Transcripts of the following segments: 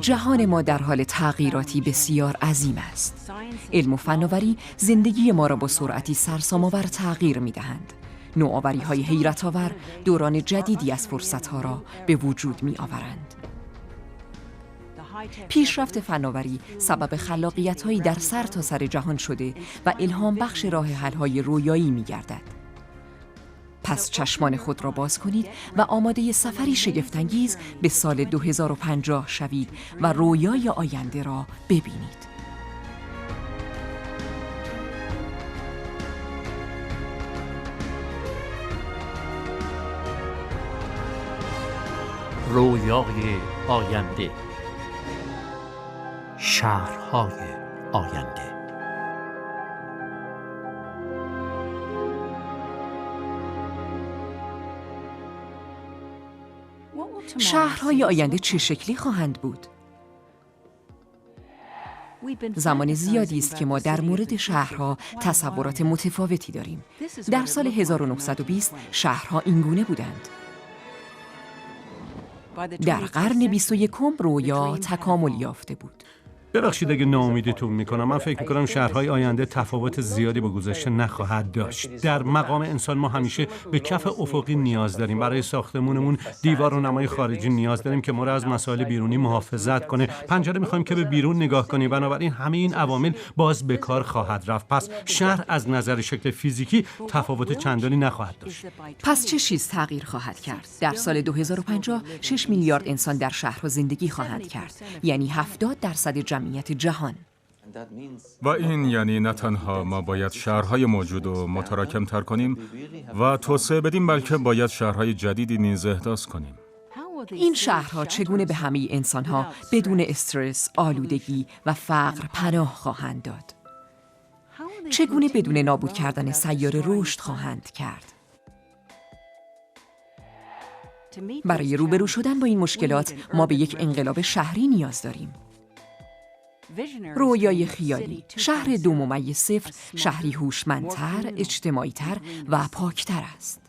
جهان ما در حال تغییراتی بسیار عظیم است. علم و فناوری زندگی ما را با سرعتی سرسام‌آور تغییر می‌دهند. نوآوری‌های حیرت‌آور دوران جدیدی از فرصت‌ها را به وجود می‌آورند. پیشرفت فناوری سبب خلاقیت‌هایی در سرتاسر جهان شده و الهام بخش راه حل‌های رویایی می‌گردد. پس چشمان خود را باز کنید و آماده سفری شگفت‌انگیز به سال 2050 شوید و رویای آینده را ببینید. رویای آینده، شهرهای آینده. شهرهای آینده چه شکلی خواهند بود؟ زمان زیادی است که ما در مورد شهرها تصورات متفاوتی داریم. در سال 1920 شهرها اینگونه بودند. در قرن 21 رویا تکامل یافته بود. ببخشید اگه ناامیدتون میکنم، من فکر میکنم شهرهای آینده تفاوت زیادی با گذشته نخواهد داشت. در مقام انسان ما همیشه به کف افقی نیاز داریم. برای ساختمونمون دیوار و نمای خارجی نیاز داریم که ما را از مسائل بیرونی محافظت کنه. پنجره میخوایم که به بیرون نگاه کنیم. بنابراین همه این عوامل باز به کار خواهد رفت. پس شهر از نظر شکل فیزیکی تفاوت چندانی نخواهد داشت. پس چه چیز تغییر خواهد کرد؟ در سال 2050 6 میلیارد انسان در شهرها زندگی خواهند کرد. یعنی 70% جمعیت جهان. و این یعنی نه تنها ما باید شهرهای موجود رو متراکم‌تر کنیم و توسعه بدیم، بلکه باید شهرهای جدیدی نیز احداث کنیم. این شهرها چگونه به همه انسانها بدون استرس، آلودگی و فقر پناه خواهند داد؟ چگونه بدون نابود کردن سیاره رشد خواهند کرد؟ برای روبرو شدن با این مشکلات ما به یک انقلاب شهری نیاز داریم. رویای خیالی، شهر 2.0 شهری هوشمندتر، اجتماعی‌تر و پاکتر است.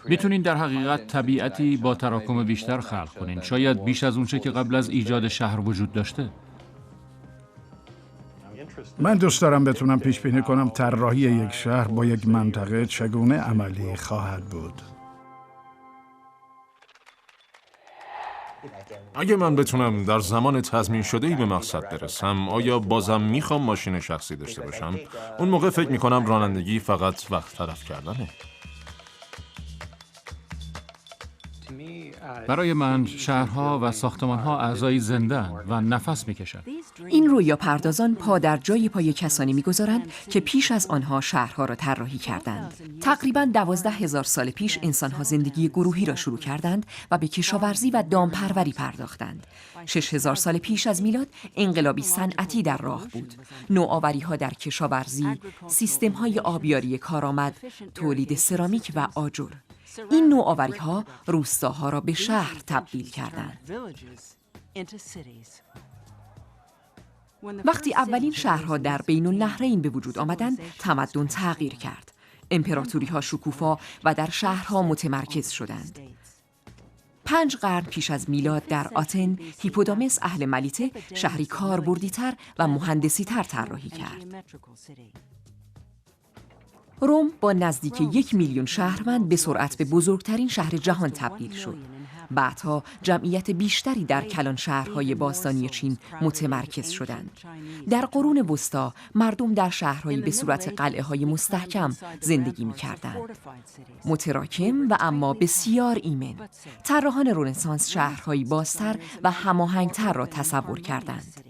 میتونین در حقیقت طبیعتی با تراکم بیشتر خلق کنین، شاید بیش از اونچه که قبل از ایجاد شهر وجود داشته. من دوست دارم بتونم پیش بینی کنم طراحی یک شهر با یک منطقه چگونه عملی خواهد بود. اگه من بتونم در زمان تضمین شده‌ای به مقصد برسم، آیا بازم میخوام ماشین شخصی داشته باشم؟ اون موقع فکر میکنم رانندگی فقط وقت تلف کردنه. برای من شهرها و ساختمانها اعضای زنده‌اند و نفس میکشند. این رویا پردازان پا در جای پای کسانی میگذارند که پیش از آنها شهرها را طراحی کردند. تقریباً 12,000 سال پیش انسانها زندگی گروهی را شروع کردند و به کشاورزی و دامپروری پرداختند. 6,000 سال پیش از میلاد انقلابی صنعتی در راه بود. نوآوری‌ها در کشاورزی، سیستم‌های آبیاری کارآمد، تولید سرامیک و آجر. این نوآوری‌ها روستاها را به شهر تبدیل کردند. وقتی اولین شهرها در بین النهرین به وجود آمدند، تمدن تغییر کرد. امپراتوری‌ها شکوفا و در شهرها متمرکز شدند. 5 قرن پیش از میلاد در آتن، هیپودامس اهل ملیته شهری کاربردی‌تر و مهندسی‌تر طراحی کرد. روم با نزدیک 1 میلیون شهروند به سرعت به بزرگترین شهر جهان تبدیل شد. بعدها جمعیت بیشتری در کلان شهرهای باستانی چین متمرکز شدند. در قرون وسطی مردم در شهرهایی به صورت قلعه‌های مستحکم زندگی می‌کردند. متراکم و اما بسیار ایمن. طراحان رنسانس شهرهایی بازتر و هماهنگتر را تصور کردند.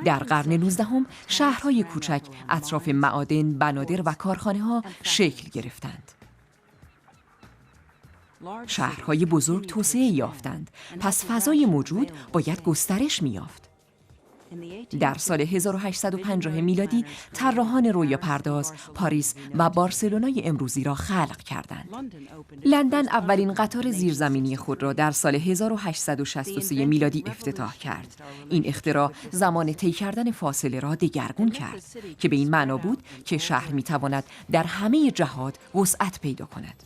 در قرن 19 شهرهای کوچک اطراف معادن، بنادر و کارخانه‌ها شکل گرفتند. شهرهای بزرگ توسعه یافتند، پس فضای موجود باید گسترش می‌یافت. در سال 1850 میلادی طراحان رویاپرداز پاریس و بارسلونای امروزی را خلق کردند. لندن اولین قطار زیرزمینی خود را در سال 1863 میلادی افتتاح کرد. این اختراع زمان طی کردن فاصله را دگرگون کرد که به این معنا بود که شهر می‌تواند در همه جهات وسعت پیدا کند.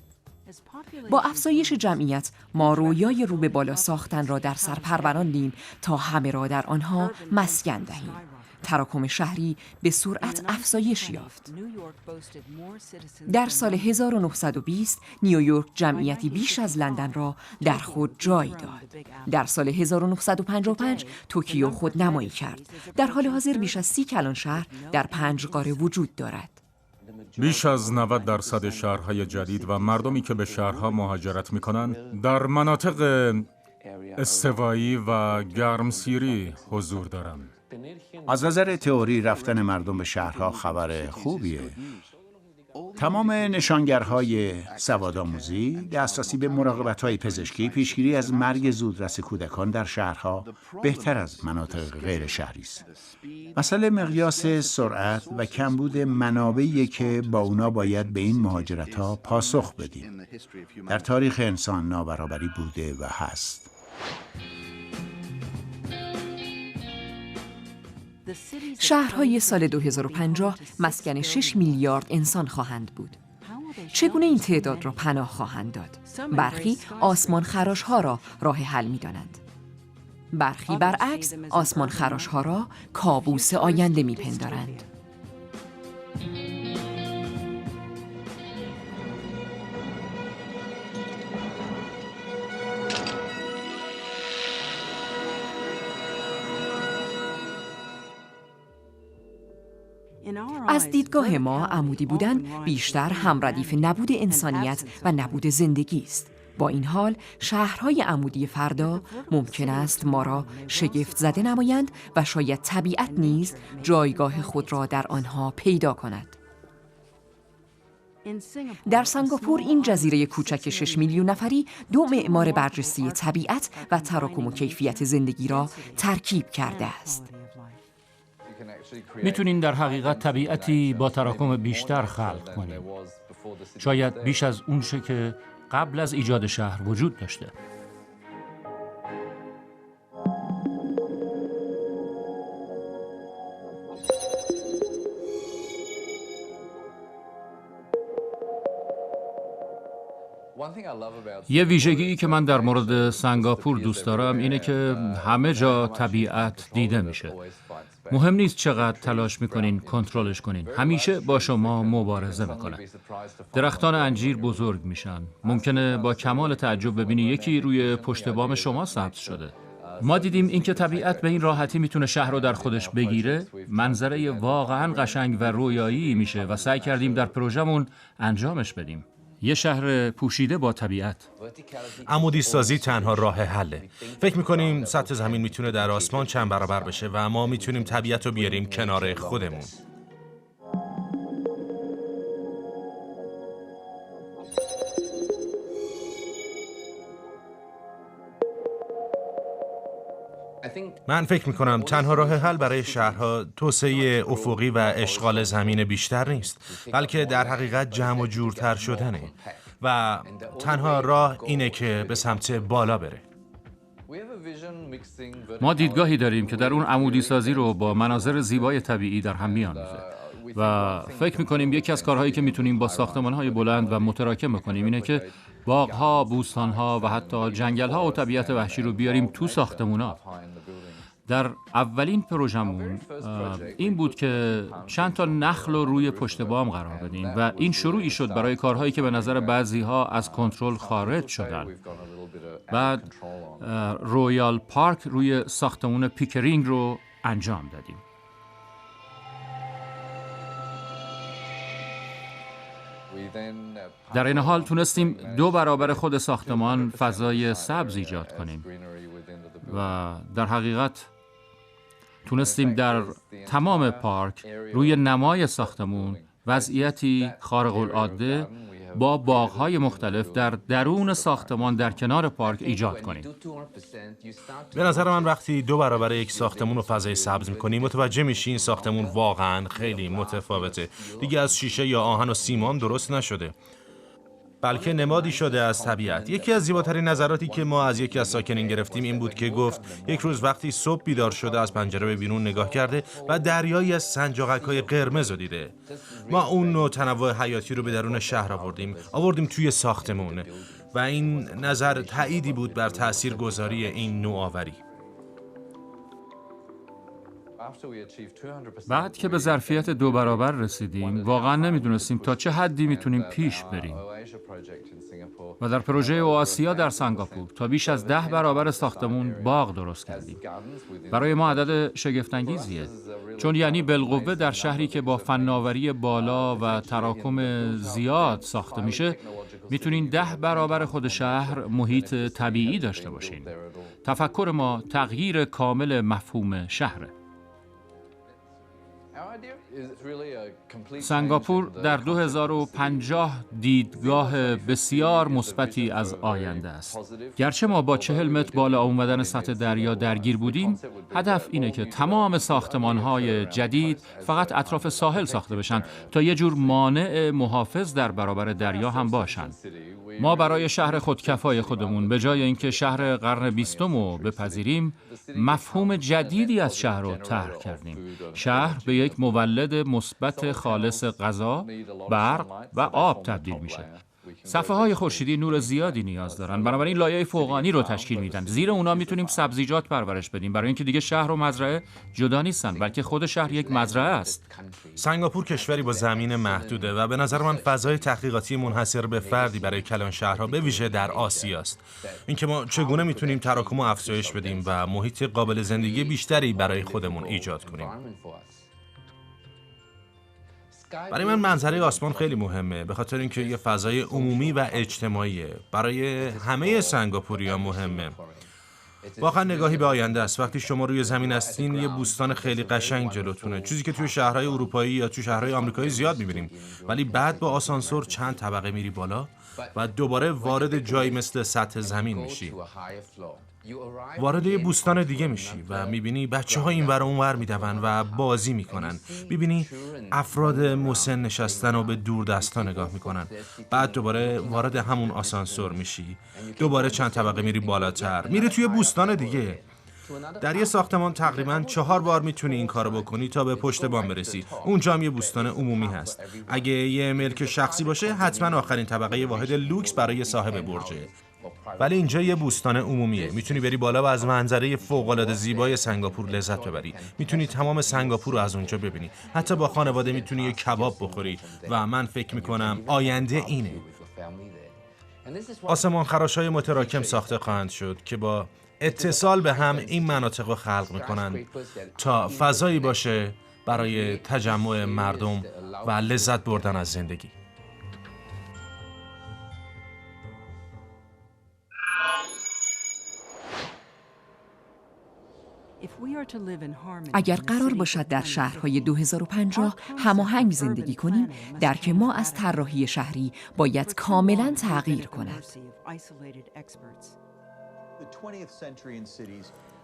با افزایش جمعیت ما رویای رو به بالا ساختن را در سر پروراندیم تا همه را در آنها مسکن دهیم. تراکم شهری به سرعت افزایش یافت. در سال 1920 نیویورک جمعیتی بیش از لندن را در خود جای داد. در سال 1955 توکیو خودنمایی کرد. در حال حاضر بیش از 30 کلان شهر در 5 قاره وجود دارد. بیش از 90% شهرهای جدید و مردمی که به شهرها مهاجرت می‌کنند در مناطق استوایی و گرمسیری حضور دارند. از نظر تئوری رفتن مردم به شهرها خبر خوبیه. تمام نشانگرهای سوادآموزی، دسترسی به مراقبت‌های پزشکی، پیشگیری از مرگ زودرس کودکان در شهرها بهتر از مناطق غیر شهری است. مسئله مقیاس سرعت و کمبود منابعی که با اونا باید به این مهاجرت‌ها پاسخ بدیم. در تاریخ انسان نابرابری بوده و هست. شهرهای سال 2050 مسکن 6 میلیارد انسان خواهند بود. چگونه این تعداد را پناه خواهند داد؟ برخی آسمان خراش‌ها را راه حل می‌دانند. برخی برعکس آسمان خراش‌ها را کابوس آینده می‌پندارند. از دیدگاه ما عمودی بودن بیشتر همردیف نبود انسانیت و نبود زندگی است. با این حال شهرهای عمودی فردا ممکن است ما را شگفت زده نمایند و شاید طبیعت نیز جایگاه خود را در آنها پیدا کند. در سنگاپور این جزیره کوچک 6 میلیون نفری 2 معمار برجسته طبیعت و تراکم و کیفیت زندگی را ترکیب کرده است. میتونین در حقیقت طبیعتی با تراکم بیشتر خلق کنیم. شاید بیش از اونچه که قبل از ایجاد شهر وجود داشته. یه ویژگی که من در مورد سنگاپور دوست دارم اینه که همه جا طبیعت دیده میشه. مهم نیست چقدر تلاش میکنین کنترلش کنین، همیشه با شما مبارزه میکنن. درختان انجیر بزرگ میشن. ممکنه با کمال تعجب ببینی یکی روی پشت بام شما سبز شده. ما دیدیم اینکه طبیعت به این راحتی میتونه شهر رو در خودش بگیره، منظره واقعا قشنگ و رویایی میشه و سعی کردیم در پروژمون انجامش بدیم. یه شهر پوشیده با طبیعت. عمودی سازی تنها راه حله. فکر میکنیم سطح زمین میتونه در آسمان چند برابر بشه و ما میتونیم طبیعت رو بیاریم کنار خودمون. من فکر میکنم تنها راه حل برای شهرها توسعه افقی و اشغال زمین بیشتر نیست، بلکه در حقیقت جمع و جورتر شدنه و تنها راه اینه که به سمت بالا بره. ما دیدگاهی داریم که در اون عمودی سازی رو با مناظر زیبای طبیعی در هم می‌آمیزه و فکر می‌کنیم یکی از کارهایی که می‌تونیم با ساختمان‌های بلند و متراکم بکنیم اینه که باغ‌ها، بوستان‌ها و حتی جنگل‌ها و طبیعت وحشی رو بیاریم تو ساختمان‌ها. در اولین پروژمون این بود که چند تا نخل رو روی پشت بام قرار بدیم و این شروعی شد برای کارهایی که به نظر بعضی‌ها از کنترل خارج شدن. بعد رویال پارک روی ساختمون پیکرینگ رو انجام دادیم. در این حال تونستیم 2 برابر خود ساختمان فضای سبز ایجاد کنیم و در حقیقت تونستیم در تمام پارک روی نمای ساختمون وضعیتی خارق العاده با باغ‌های مختلف در درون ساختمان در کنار پارک ایجاد کنیم. به نظر من وقتی 2 برابر یک ساختمون رو فضای سبز می‌کنی متوجه میشی این ساختمون واقعاً خیلی متفاوته. دیگه از شیشه یا آهن و سیمان درست نشده. بلکه نمادی شده از طبیعت. یکی از زیباترین نظراتی که ما از یکی از ساکنین گرفتیم این بود که گفت یک روز وقتی صبح بیدار شده از پنجره به بیرون نگاه کرده و دریایی از سنجاقک‌های قرمز رو دیده. ما اون نوع تنوع حیاتی رو به درون شهر آوردیم توی ساختمون و این نظر تأییدی بود بر تاثیرگذاری این نوآوری. بعد که به ظرفیت 2 برابر رسیدیم، واقعا نمیدونستیم تا چه حدی میتونیم پیش بریم. و در پروژه اوآسیا در سنگاپور تا بیش از 10 برابر ساختمون باغ درست کردیم. برای ما عدد شگفت‌انگیزیه، چون یعنی بالقوه در شهری که با فناوری بالا و تراکم زیاد ساخته میشه، میتونین 10 برابر خود شهر محیط طبیعی داشته باشین. تفکر ما تغییر کامل مفهوم شهره. سنگاپور در 2050 دیدگاه بسیار مثبتی از آینده است. گرچه ما با 40 متر بالا آمدن سطح دریا درگیر بودیم، هدف اینه که تمام ساختمان‌های جدید فقط اطراف ساحل ساخته بشن تا یه جور مانع محافظ در برابر دریا هم باشن. ما برای شهر خودکفای خودمون به جای اینکه شهر قرن 20 رو بپذیریم، مفهوم جدیدی از شهر رو طرح کردیم. شهر به یک مولد مثبت خالص غذا، برق و آب تبدیل میشه. صفحه‌های خورشیدی نور زیادی نیاز دارن، بنابراین لایه فوقانی رو تشکیل میدن. زیر اونا میتونیم سبزیجات پرورش بدیم، برای اینکه دیگه شهر و مزرعه جدا نیستن، بلکه خود شهر یک مزرعه است. سنگاپور کشوری با زمین محدوده و به نظر من فضای تحقیقاتی منحصر به فردی برای کلان شهرها به ویژه در آسیا است. اینکه ما چگونه میتونیم تراکم و افزایش بدیم و محیط قابل زندگی بیشتری برای خودمون ایجاد کنیم. برای من منظره آسمان خیلی مهمه، به خاطر اینکه یه فضای عمومی و اجتماعیه. برای همه سنگاپوری‌ها مهمه. واقعا نگاهی به آینده است. وقتی شما روی زمین هستین، یه بوستان خیلی قشنگ جلوتونه، چیزی که توی شهرهای اروپایی یا توی شهرهای آمریکایی زیاد می‌بینیم. ولی بعد با آسانسور چند طبقه میری بالا و دوباره وارد جایی مثل سطح زمین میشی. وارد یه بوستان دیگه میشی و میبینی بچه‌ها اینور و اونور میدون و بازی میکنن. میبینی افراد مسن نشستن و به دور دستا نگاه میکنن. بعد دوباره وارد همون آسانسور میشی، دوباره چند طبقه میری بالاتر، میری توی بوستان دیگه. در یه ساختمان تقریباً 4 بار میتونی این کارو بکنی تا به پشت بام برسی. اونجا هم یه بوستان عمومی هست. اگه یه ملک شخصی باشه، حتما آخرین طبقه واحد لوکس برای صاحب برجه. ولی اینجا یه بوستان عمومیه. میتونی بری بالا و از منظره فوق‌العاده زیبای سنگاپور لذت ببری. میتونی تمام سنگاپور رو از اونجا ببینی. حتی با خانواده میتونی یه کباب بخوری و من فکر میکنم آینده اینه. آسمان خراش‌های متراکم ساخته خواهند شد که با اتصال به هم این مناطق رو خلق میکنن تا فضایی باشه برای تجمع مردم و لذت بردن از زندگی. اگر قرار باشد در شهرهای 2050 هماهنگ زندگی کنیم، درک ما از طراحی شهری باید کاملا تغییر کند.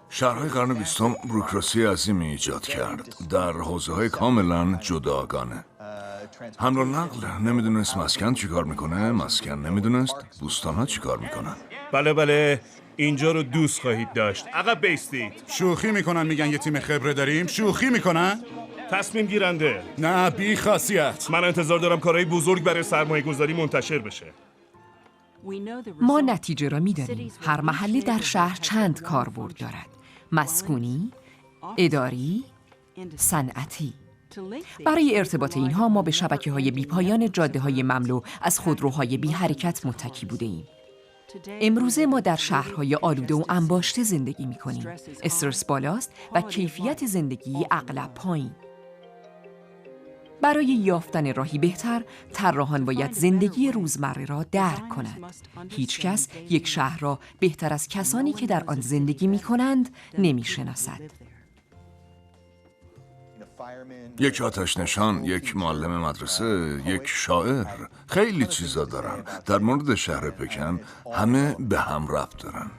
شهرهای قرن 20 بوروکراسی عظیمی ایجاد کرد در حوزه‌های کاملا جداگانه. حمل و نقل نمیدونست مسکن چی کار میکنه، مسکن نمیدونست بوستان‌ها چی کار میکنن. بله اینجا رو دوست خواهید داشت. عقب بیستید. شوخی میکنن، میگن یه تیم خبره داریم. شوخی میکنن. تصمیم گیرنده. نه بی خاصیت. من انتظار دارم کارهای بزرگ برای سرمایه گذاری منتشر بشه. ما نتیجه را می‌دانیم. هر محله در شهر چند کاربرد دارد: مسکونی، اداری، صنعتی. برای ارتباط اینها ما به شبکه‌های بی‌پایان جاده‌های مملو از خودروهای بی حرکت متکی بوده‌ایم. امروزه ما در شهرهای آلوده و انباشته زندگی می‌کنیم. استرس بالاست و کیفیت زندگی اغلب پایین. برای یافتن راهی بهتر، طراحان باید زندگی روزمره را درک کنند. هیچ کس یک شهر را بهتر از کسانی که در آن زندگی می‌کنند نمی‌شناسد. یک آتش نشان، یک معلم مدرسه، یک شاعر، خیلی چیزا دارن. در مورد شهر پکن همه به هم ربط دارن.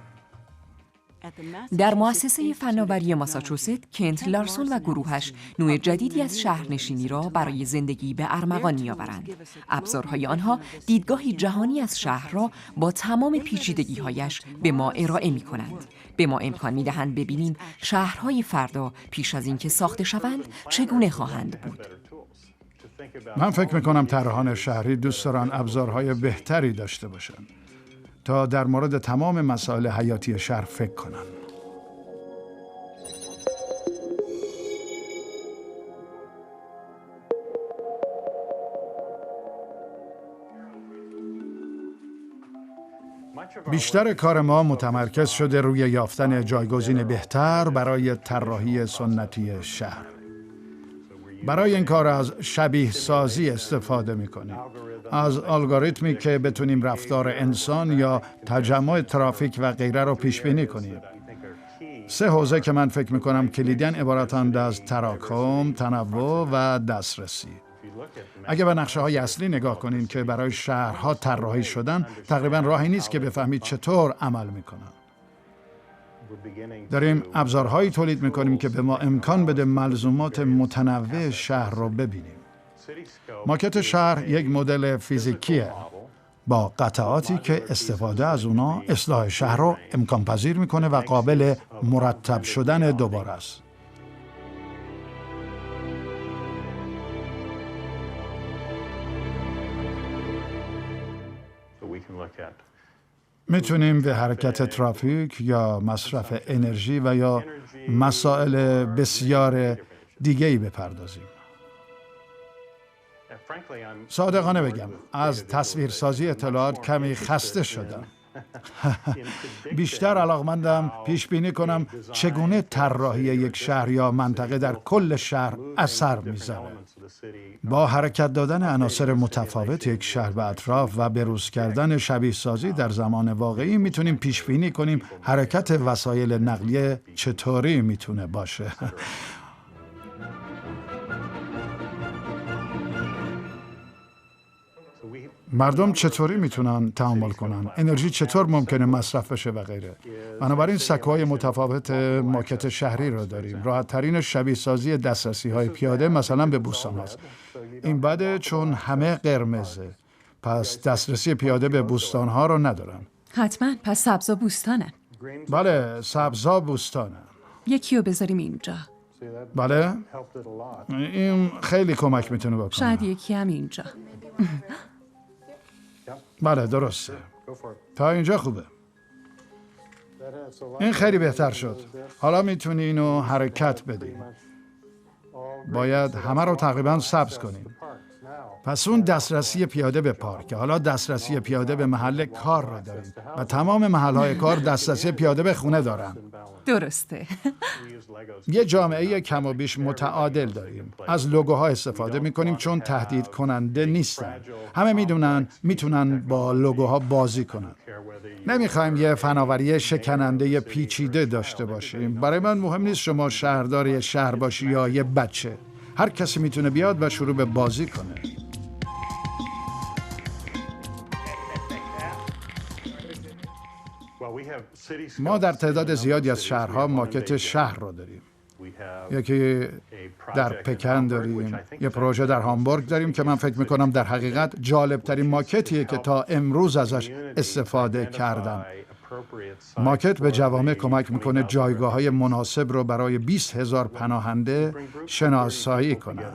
در مؤسسه فناوری ماساچوست، کنت لارسون و گروهش نوع جدیدی از شهرنشینی را برای زندگی به ارمغان می‌آورند. ابزارهای آنها دیدگاهی جهانی از شهر را با تمام پیچیدگی‌هایش به ما ارائه می‌کنند. به ما امکان می‌دهند ببینیم شهرهای فردا پیش از اینکه ساخته شوند چگونه خواهند بود. من فکر میکنم طراحان شهری دوست دارن ابزارهای بهتری داشته باشن تا در مورد تمام مسائل حیاتی شهر فکر کنن. بیشتر کار ما متمرکز شده روی یافتن جایگزین بهتر برای طراحی سنتی شهر. برای این کار از شبیه سازی استفاده می‌کنیم. از الگوریتمی که بتونیم رفتار انسان یا تجمع ترافیک و غیره رو پیش بینی کنیم. 3 حوزه که من فکر می‌کنم کلیداً عبارتند از تراکم، تنوع و دسترسی. اگه به نقشه‌های اصلی نگاه کنین که برای شهرها طراحی شدن، تقریباً راهی نیست که بفهمید چطور عمل می‌کنن. داریم ابزارهایی تولید می‌کنیم که به ما امکان بده ملزومات متنوع شهر رو ببینیم. ماکت شهر یک مدل فیزیکیه با قطعاتی که استفاده از اونا اصلاح شهر رو امکان پذیر می‌کنه و قابل مرتب شدن دوباره است. میتونیم به حرکت ترافیک یا مصرف انرژی و یا مسائل بسیار دیگه‌ای بپردازیم. صادقانه بگم از تصویرسازی اطلاعات کمی خسته شدم. بیشتر علاقمندم پیش بینی کنم چگونه طراحی یک شهر یا منطقه در کل شهر اثر میذاره. با حرکت دادن عناصر متفاوت یک شهر به اطراف و بروز کردن شبیه سازی در زمان واقعی میتونیم پیش بینی کنیم حرکت وسایل نقلیه چطوری میتونه باشه. مردم چطوری میتونن تعامل کنن؟ انرژی چطور ممکنه مصرف بشه و غیره. بنابراین سکوهای متفاوت ماکت شهری رو داریم. راحت ترین شبیه سازی دسترسی های پیاده مثلا به بوستان هست. این بده چون همه قرمزه. پس دسترسی پیاده به بوستان ها رو ندارن. حتما پس سبزا بوستانن. بله سبزا بوستانن. یکی رو بذاریم اینجا. بله این خیلی کمک میتونه بکنه. شاید یکی هم اینجا. بله درسته. تا اینجا خوبه. این خیلی بهتر شد. حالا میتونی اینو حرکت بدیم. باید همه رو تقریبا سبز کنیم. پس اون دسترسی پیاده به پارک. حالا دسترسی پیاده به محل کار رو داریم و تمام محل‌های کار دسترسی پیاده به خونه دارن. درسته. یه جامعه کم و بیش متعادل داریم. از لوگوها استفاده میکنیم چون تهدید کننده نیستن. همه میتونن با لوگوها بازی کنن. نمیخوایم یه فناوری شکننده پیچیده داشته باشیم. برای من مهم نیست شما شهردار یه شهر باشی یا یه بچه. هر کسی میتونه بیاد و شروع به بازی کنه. ما در تعداد زیادی از شهرها ماکت شهر رو داریم. یکی در پکن داریم، یه پروژه در هامبورگ داریم که من فکر میکنم در حقیقت جالبترین ماکتیه که تا امروز ازش استفاده کردم. ماکت به جوامع کمک میکنه جایگاه‌های مناسب رو برای 20,000 پناهنده شناسایی کنن.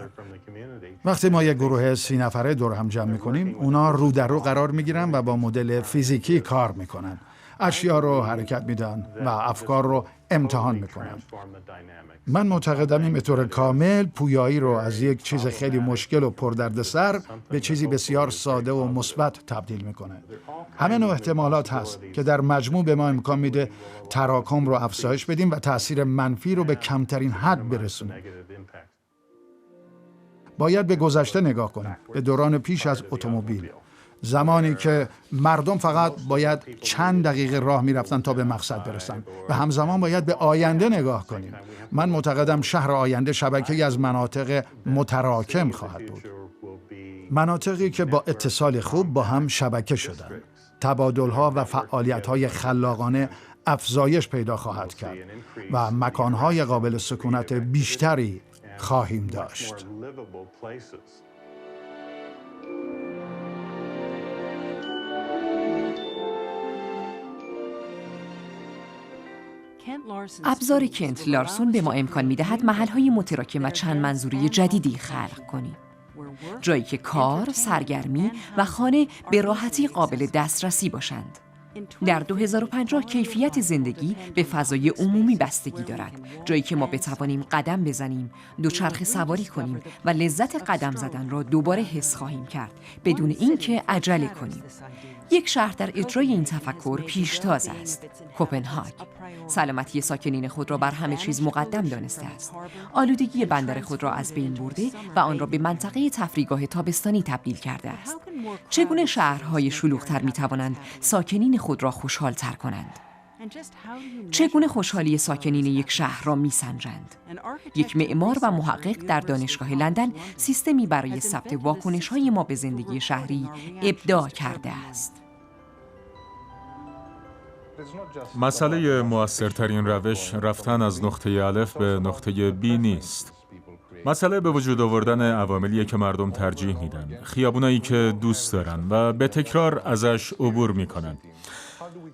وقتی ما یک گروه 30 نفره دور هم جمع میکنیم، اونا رو در رو قرار میگیرن و با مدل فیزیکی کار میکنن. اشیا رو حرکت میدن و افکار رو امتحان میکنن. من معتقدم این به طور کامل پویایی رو از یک چیز خیلی مشکل و پردردسر به چیزی بسیار ساده و مثبت تبدیل میکنه. همه نوع احتمالات هست که در مجموع به ما امکان میده تراکم رو افزایش بدیم و تأثیر منفی رو به کمترین حد برسونیم. باید به گذشته نگاه کنیم، به دوران پیش از اتومبیل. زمانی که مردم فقط باید چند دقیقه راه میرفتن تا به مقصد برسن و همزمان باید به آینده نگاه کنیم. من معتقدم شهر آینده شبکه‌ای از مناطق متراکم خواهد بود. مناطقی که با اتصال خوب با هم شبکه شدن. تبادل‌ها و فعالیت‌های خلاقانه افزایش پیدا خواهد کرد و مکان‌های قابل سکونت بیشتری خواهیم داشت. ابزار کنت لارسون به ما امکان می‌دهد محل‌های متراکم و چند منظوره جدیدی خلق کنیم. جایی که کار، سرگرمی و خانه به راحتی قابل دسترسی باشند. در 2050 کیفیت زندگی به فضای عمومی بستگی دارد، جایی که ما بتوانیم قدم بزنیم، دوچرخه سواری کنیم و لذت قدم زدن را دوباره حس خواهیم کرد بدون اینکه عجله کنیم. یک شهر در اجرای این تفکر پیشتاز است، کوپنهاگ. سلامتی ساکنین خود را بر همه چیز مقدم دانسته است. آلودگی بندر خود را از بین برده و آن را به منطقه تفریحگاه تابستانی تبدیل کرده است. چگونه شهرهای شلوغ‌تر می‌توانند ساکنین خود را خوشحال‌تر کنند؟ چگونه خوشحالی ساکنین یک شهر را می‌سنجند؟ یک معمار و محقق در دانشگاه لندن سیستمی برای ثبت واکنش‌های ما به زندگی شهری ابداع کرده است. مسئله مؤثرترین روش رفتن از نقطه الف به نقطه بی نیست. مسئله به وجود آوردن عواملیه که مردم ترجیح میدن، خیابونایی که دوست دارن و به تکرار ازش عبور میکنن.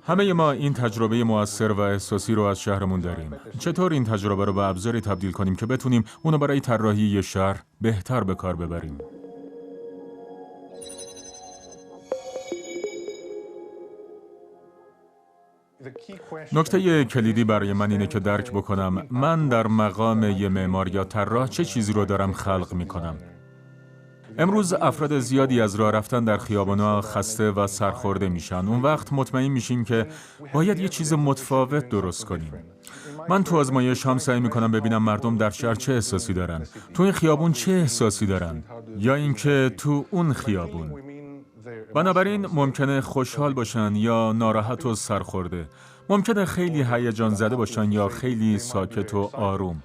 همه ما این تجربه مؤثر و احساسی رو از شهرمون داریم. چطور این تجربه رو به ابزاری تبدیل کنیم که بتونیم اونو برای طراحی یه شهر بهتر به کار ببریم؟ نکته کلیدی برای من اینه که درک بکنم من در مقام یه معمار یا طراح چه چیزی رو دارم خلق میکنم. امروز افراد زیادی از راه رفتن در خیابان‌ها خسته و سرخورده میشن. اون وقت مطمئن میشیم که باید یه چیز متفاوت درست کنیم. من تو آزمایش هم سعی میکنم ببینم مردم در شهر چه احساسی دارن، تو این خیابون چه احساسی دارن، یا اینکه تو اون خیابون. بنابراین ممکنه خوشحال باشن یا ناراحت و سرخورده. ممکنه خیلی هیجان زده باشن یا خیلی ساکت و آروم.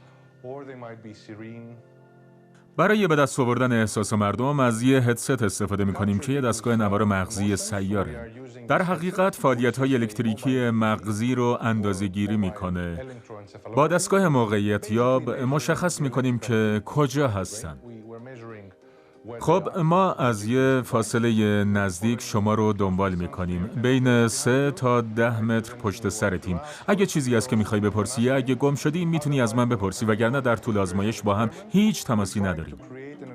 برای به دست آوردن احساس مردم از یه هدست استفاده می‌کنیم که یه دستگاه نوار مغزی سیاره. در حقیقت فعالیت‌های الکتریکی مغزی رو اندازه‌گیری می‌کنه. با دستگاه موقعیت یاب مشخص می‌کنیم که کجا هستن. خب ما از یه فاصله نزدیک شما رو دنبال میکنیم، بین 3 تا 10 متر پشت سرتیم. اگه چیزی هست که میخوای بپرسی، اگه گم شدی میتونی از من بپرسی، وگرنه در طول آزمایش با هم هیچ تماسی نداریم.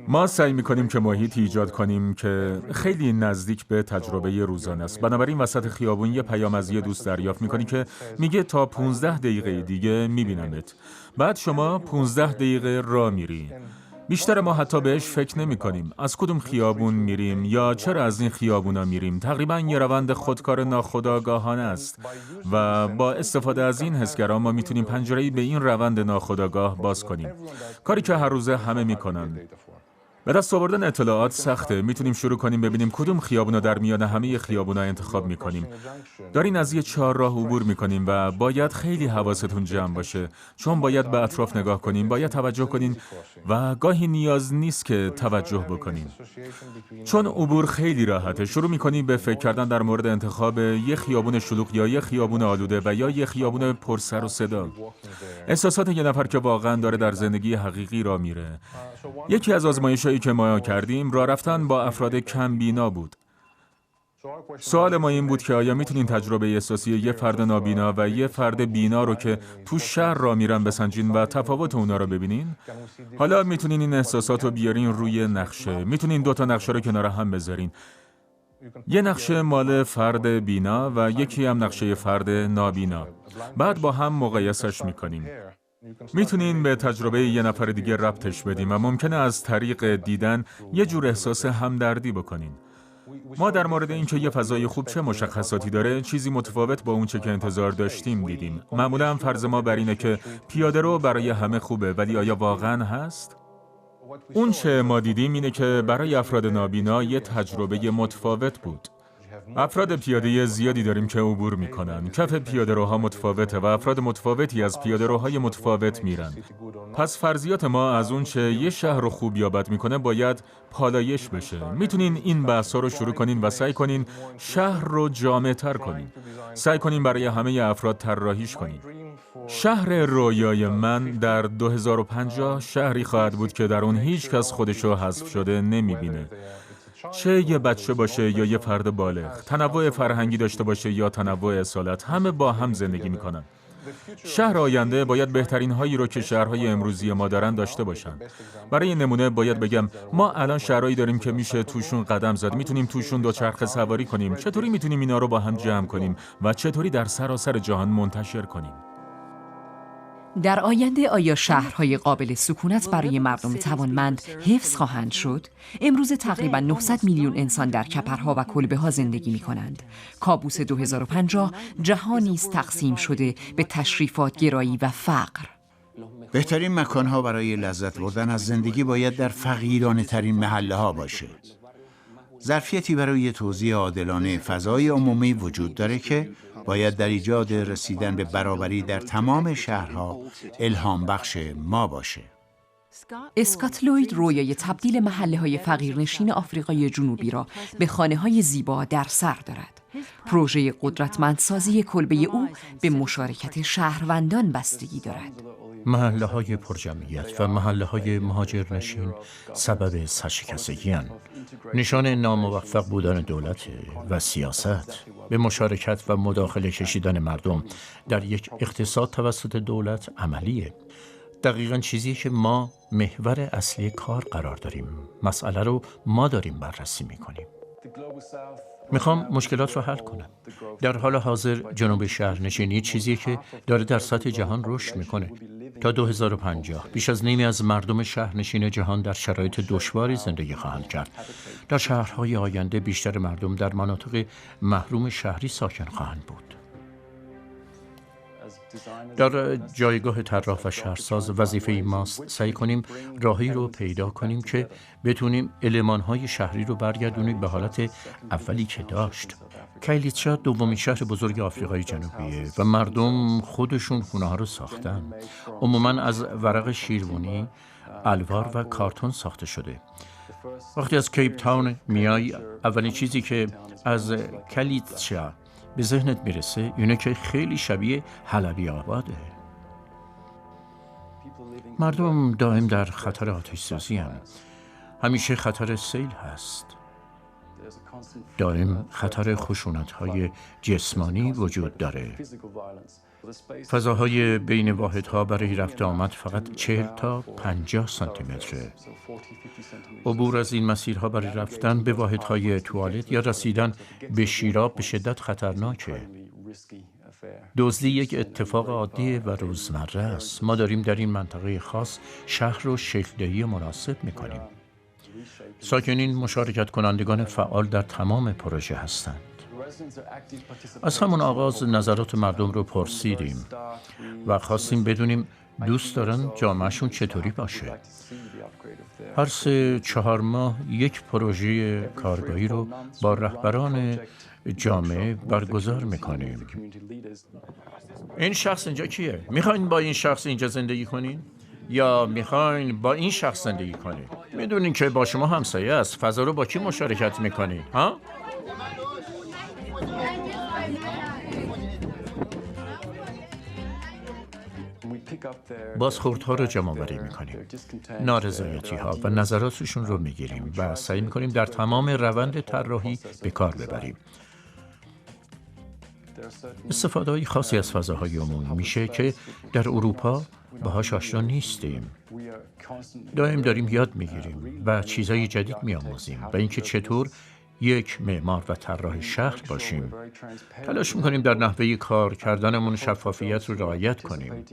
ما سعی میکنیم که محیطی ایجاد کنیم که خیلی نزدیک به تجربه روزانه است. بنابراین وسط خیابون یه پیام از یه دوست دریافت میکنی که میگه تا 15 دقیقه دیگه میبینمت. بعد شما 15 دقیقه راه میری. بیشتر ما حتی بهش فکر نمی کنیم. از کدوم خیابون میریم یا چرا از این خیابونا میریم. تقریباً یه روند خودکار ناخودآگاهانه است و با استفاده از این حسگرا ما میتونیم پنجره‌ای به این روند ناخودآگاه باز کنیم. کاری که هر روزه همه میکنن. به دست آوردن اطلاعات سخته. میتونیم شروع کنیم ببینیم کدوم خیابونا در میان همه خیابونا انتخاب میکنیم. دارین از یه چهارراه عبور میکنیم و باید خیلی حواستون جمع باشه، چون باید به اطراف نگاه کنین، باید توجه کنین و گاهی نیاز نیست که توجه بکنین. چون عبور خیلی راحته. شروع میکنیم به فکر کردن در مورد انتخاب یه خیابون شلوغ یا یه خیابون آلوده و یا یه خیابون پر سر و صدا. احساسات یه نفر که واقعا داره در زندگی حقیقی را میره. یکی از آزمایش‌هایی که ما کردیم راه رفتن با افراد کم بینا بود. سوال ما این بود که آیا میتونین تجربه احساسی یه فرد نابینا و یه فرد بینا رو که تو شهر راه میرن بسنجین و تفاوت اونا رو ببینین؟ حالا میتونین این احساسات رو بیارین روی نقشه. میتونین 2 تا نقشه رو کنار هم بذارین. یه نقشه مال فرد بینا و یکی هم نقشه فرد نابینا. بعد با هم مقایسش میکنیم. میتونین به تجربه یه نفر دیگه ربطش بدیم و ممکنه از طریق دیدن یه جور احساس همدردی بکنین. ما در مورد اینکه یه فضای خوب چه مشخصاتی داره، چیزی متفاوت با اون چه که انتظار داشتیم دیدیم. معمولا فرض ما بر اینه که پیاده‌رو برای همه خوبه، ولی آیا واقعاً هست؟ اون چه ما دیدیم اینه که برای افراد نابینا یه تجربه متفاوت بود. افراد پیاده زیادی داریم که عبور میکنن. کف پیاده‌روها متفاوته و افراد متفاوتی از پیاده‌روهای متفاوت میرن. پس فرضیات ما از اون چه یه شهر رو خوب یا بد میکنه باید پالایش بشه. میتونین این بحثا رو شروع کنین و سعی کنین شهر رو جامع‌تر کنین. سعی کنین برای همه افراد طراحیش کنین. شهر رویای من در 2050 شهری خواهد بود که در اون هیچ کس خودشو حذف شده نمیبینه. چه یه بچه باشه یا یه فرد بالغ، تنوع فرهنگی داشته باشه یا تنوع اصالت، همه با هم زندگی میکنن. شهر آینده باید بهترین هایی رو که شهرهای امروزی ما دارن داشته باشن. برای نمونه باید بگم ما الان شهرهایی داریم که میشه توشون قدم زد، میتونیم توشون دوچرخه سواری کنیم. چطوری میتونیم اینا رو با هم جمع کنیم و چطوری در سراسر جهان منتشر کنیم؟ در آینده آیا شهرهای قابل سکونت برای مردم توانمند حفظ خواهند شد؟ امروز تقریبا 900 میلیون انسان در کپرها و کلبه‌ها زندگی می کنند. کابوس 2050 جهانی است تقسیم شده به تشریفات گرایی و فقر. بهترین مکانها برای لذت بردن از زندگی باید در فقیرانه ترین محله ها باشه. ظرفیتی برای توزیع عادلانه فضای عمومی وجود داره که باید در ایجاد رسیدن به برابری در تمام شهرها الهام بخش ما باشه. اسکات لوید رویای تبدیل محله‌های فقیرنشین آفریقای جنوبی را به خانه‌های زیبا در سر دارد. پروژه قدرتمندسازی کلبه او به مشارکت شهروندان بستگی دارد. محله‌های پرجمعیت و محله‌های مهاجرنشین سبب سرشکستگی هستند. نشان ناموفق بودن دولت و سیاست به مشارکت و مداخله کشیدن مردم در یک اقتصاد توسط دولت عملیه. دقیقاً چیزی که ما محور اصلی کار قرار داریم. مسئله رو ما داریم بررسی می‌کنیم. میخوام مشکلات رو حل کنم. در حال حاضر جنوب شهرنشینی چیزیه که داره در سطح جهان رشد میکنه. تا 2050 بیش از نیمی از مردم شهرنشین جهان در شرایط دشواری زندگی خواهند کرد. در شهرهای آینده بیشتر مردم در مناطق محروم شهری ساکن خواهند بود. در جایگاه طراح و شهرساز وظیفه ماست سعی کنیم راهی رو پیدا کنیم که بتونیم المان‌های شهری رو برگردونیم به حالت اولی که داشت. کایلیتشا دومین شهر بزرگ آفریقای جنوبیه و مردم خودشون خونه‌ها رو ساختن. عموماً از ورق شیروانی، الوار و کارتون ساخته شده. وقتی از کیپ تاون میای، اولین چیزی که از کایلیتشا به ذهنت میرسه اینه که خیلی شبیه حلبی آباده. مردم دائم در خطر آتش سوزی هستند. همیشه خطر سیل هست. دائم خطر خشونت‌های جسمانی وجود داره. فضاهای بین واحدها برای رفت آمد فقط 40 تا 50 سانتی متره. عبور از این مسیرها برای رفتن به واحدهای توالت یا رسیدن به شیراب به شدت خطرناکه. دزدی یک اتفاق عادی و روزمره است. ما داریم در این منطقه خاص شهر رو شکل‌دهی مناسب می‌کنیم. ساکنین مشارکت کنندگان فعال در تمام پروژه هستند. از همون آغاز نظرات مردم رو پرسیدیم و خواستیم بدونیم دوست دارن جامعهشون چطوری باشه. هر 3-4 ماه یک پروژه کارگاهی رو با رهبران جامعه برگزار میکنیم. این شخص اینجا کیه؟ میخواین با این شخص اینجا زندگی کنین؟ یا میخواین با این شخص زندگی کنین؟ میدونین که با شما همسایه است. فضا رو با کی مشارکت میکنین؟ ها؟ بازخوردها رو جمع آوری میکنیم. نارضایتی ها و نظراتشون رو میگیریم و سعی میکنیم در تمام روند طراحی به کار ببریم. استفاده خاصی از فضاهای عمومی میشه که در اروپا باهاش آشنا نیستیم. دائم داریم یاد میگیریم و چیزهای جدید میآموزیم و اینکه چطور یک معمار و طراح شهر باشیم. تلاش میکنیم در نحوه کار کردنمون شفافیت رو رعایت کنیم.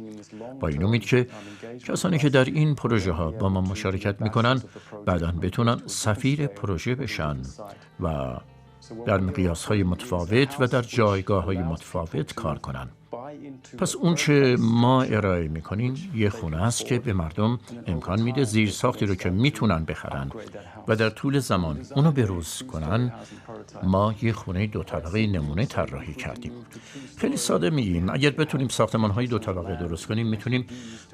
با این امید که کسانی که در این پروژه ها با ما مشارکت میکنن بعداً بتونن سفیر پروژه بشن و در مقیاس های متفاوت و در جایگاه های متفاوت کار کنن. پس اون چه ما ارائه میکنیم یه خونه است که به مردم امکان میده زیر ساختی رو که میتونن بخرن و در طول زمان اونو بروز کنن. ما یه خونه 2 طبقه نمونه طراحی کردیم. خیلی ساده میگیم اگر بتونیم ساختمان‌های 2 طبقه درست کنیم میتونیم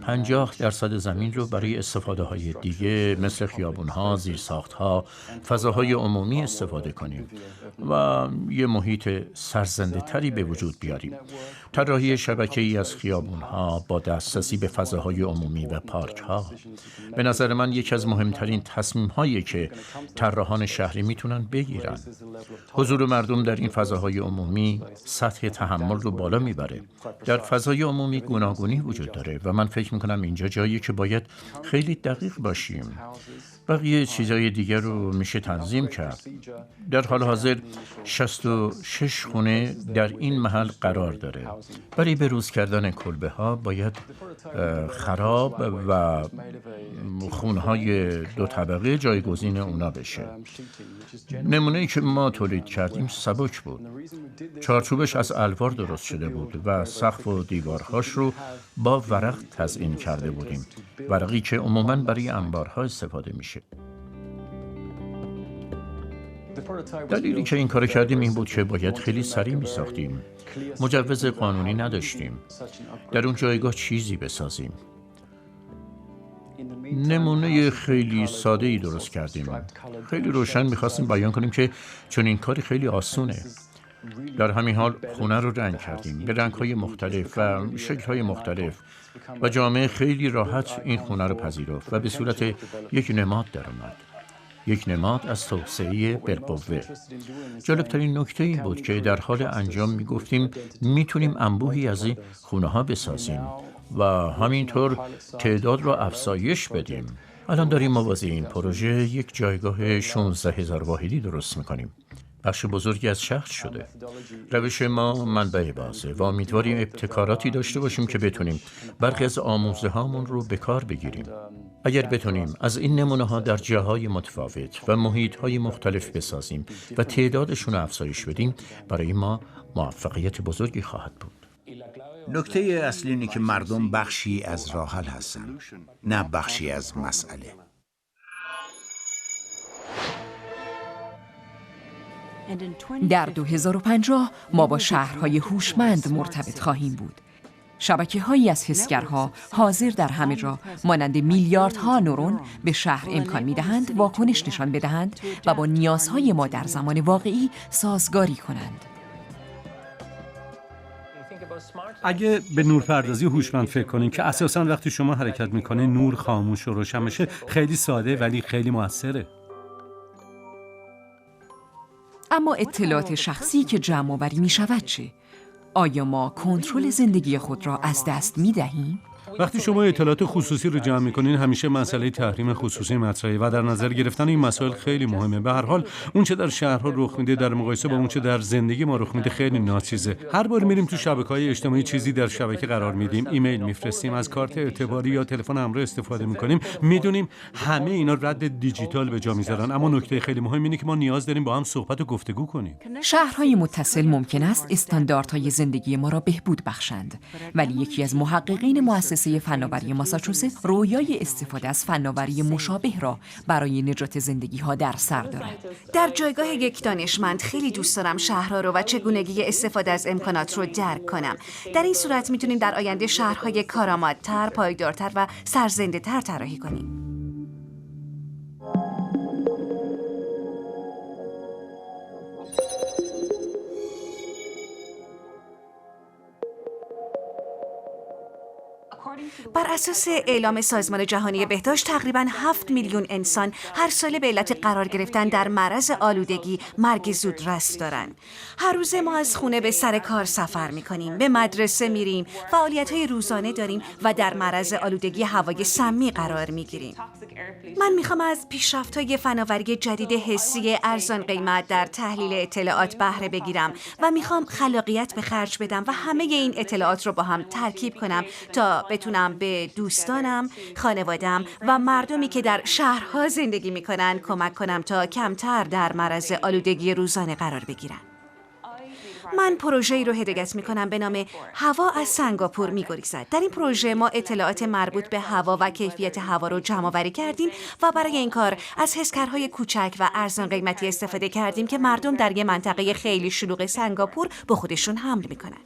50% زمین رو برای استفاده های دیگه مثل خیابون‌ها، زیرساخت‌ها، فضاهای عمومی استفاده کنیم و یه محیط سرزنده تری به وجود بیاریم. طراحی شبکه‌ای از خیابون‌ها با دسترسی به فضاهای عمومی و پارک‌ها به نظر من یکی از مهمترین تصمیم‌هایی که طراحان شهری میتونن بگیرن. حضور مردم در این فضاهای عمومی سطح تحمل رو بالا میبره. در فضای عمومی گوناگونی وجود داره و من فکر میکنم اینجا جایی که باید خیلی دقیق باشیم. بقیه چیزای دیگر رو میشه تنظیم کرد. در حال حاضر 66 خونه در این محل قرار داره. برای بروز کردن کلبه ها باید خراب و خونه‌های 2 طبقه جایگزین اونا بشه. نمونه‌ای که ما تولید کردیم سبک بود. چارچوبش از الوار درست شده بود و سقف و دیوارهاش رو با ورق تزیین کرده بودیم. ورقی که عموماً برای انبارها استفاده میشه. دلیلی که این کار کردیم این بود که باید خیلی سریع می ساختیم. مجوز قانونی نداشتیم. در اون جایگاه چیزی بسازیم. نمونه خیلی ساده‌ای درست کردیم. خیلی روشن می‌خواستیم بیان کنیم که چون این کاری خیلی آسونه. در همین حال خونه رو رنگ کردیم به رنگ‌های مختلف و شکل‌های مختلف و جامعه خیلی راحت این خونه رو پذیرفت و به صورت یک نماد در اومد. یک نماد از توسعه بالقوه. جالبترین نکته این بود که در حال انجام میگفتیم میتونیم انبوهی از این خونه ها بسازیم و همینطور تعداد رو افزایش بدیم. الان داریم موازی این پروژه یک جایگاه 16,000 واحدی درست میکنیم. بخش بزرگی از شهر شده. روش ما منبع بازه و امیدواریم ابتکاراتی داشته باشیم که بتونیم برخی از آموزه هامون رو به کار بگیریم. اگر بتونیم از این نمونه ها در جاهای متفاوت و محیط های مختلف بسازیم و تعدادشون رو افزایش بدیم برای ما موفقیت بزرگی خواهد بود. نکته اصلی اینه که مردم بخشی از راه حل هستن، نه بخشی از مسئله. در 2050 ما با شهرهای هوشمند مرتبط خواهیم بود. شبکه‌هایی از حسگرها حاضر در همه جا مانند میلیاردها نورون به شهر امکان می‌دهند واکنش نشان بدهند و با نیازهای ما در زمان واقعی سازگاری کنند. اگه به نورپردازی هوشمند فکر کنین که اساساً وقتی شما حرکت می‌کنین نور خاموش و روشن بشه، خیلی ساده ولی خیلی موثره. اما اطلاعات شخصی که جمع آوری می‌شود چه؟ آیا ما کنترل زندگی خود را از دست می‌دهیم؟ وقتی شما اطلاعات خصوصی رو جمع می‌کنین همیشه مسئله تحریم خصوصی مطرحه و در نظر گرفتن این مسائل خیلی مهمه. به هر حال اون چه در شهرها رخ میده در مقایسه با اون چه در زندگی ما رخ میده خیلی ناچیزه. هر بار میریم تو شبکه‌های اجتماعی چیزی در شبکه قرار میدیم، ایمیل میفرستیم، از کارت اعتباری یا تلفن همراه استفاده می‌کنیم، میدونیم همه اینا رد دیجیتال به جا میذارن. اما نکته خیلی مهم اینه که ما نیاز داریم با هم صحبت و گفتگو کنیم. شهرهای متصل ممکن است استانداردهای زندگی ما را بهبود بخشند، ولی یکی از محققین مؤسسه فناوری ماساچوست رویای استفاده از فناوری مشابه را برای نجات زندگی‌ها در سر دارد. در جایگاه یک دانشمند خیلی دوست دارم شهرها رو و چگونگی استفاده از امکانات رو درک کنم. در این صورت میتونیم در آینده شهرهای کارآمدتر، پایدارتر و سرزنده‌تر طراحی کنیم. بر اساس اعلام سازمان جهانی بهداشت تقریباً 7 میلیون انسان هر ساله به علت قرار گرفتن در معرض آلودگی مرگ زودرس دارن. هر روز ما از خونه به سر کار سفر میکنیم، به مدرسه میریم، فعالیت‌های روزانه داریم و در معرض آلودگی هوای سمی قرار میگیریم. من میخوام از پیشرفت‌های فناوری جدید حسی ارزان قیمت در تحلیل اطلاعات بهره بگیرم و میخوام خلاقیت به خرج بدم و همه این اطلاعات رو با هم ترکیب کنم تا بتونم به دوستانم، خانواده‌ام و مردمی که در شهرها زندگی میکنن کمک کنم تا کمتر در معرض آلودگی روزانه قرار بگیرن. من پروژه‌ای رو هدایت می‌کنم به نام هوا از سنگاپور می‌گریزد. در این پروژه ما اطلاعات مربوط به هوا و کیفیت هوا رو جمع‌آوری کردیم و برای این کار از حسگرهای کوچک و ارزان قیمتی استفاده کردیم که مردم در یک منطقه خیلی شلوغ سنگاپور با خودشون حمل می‌کنن.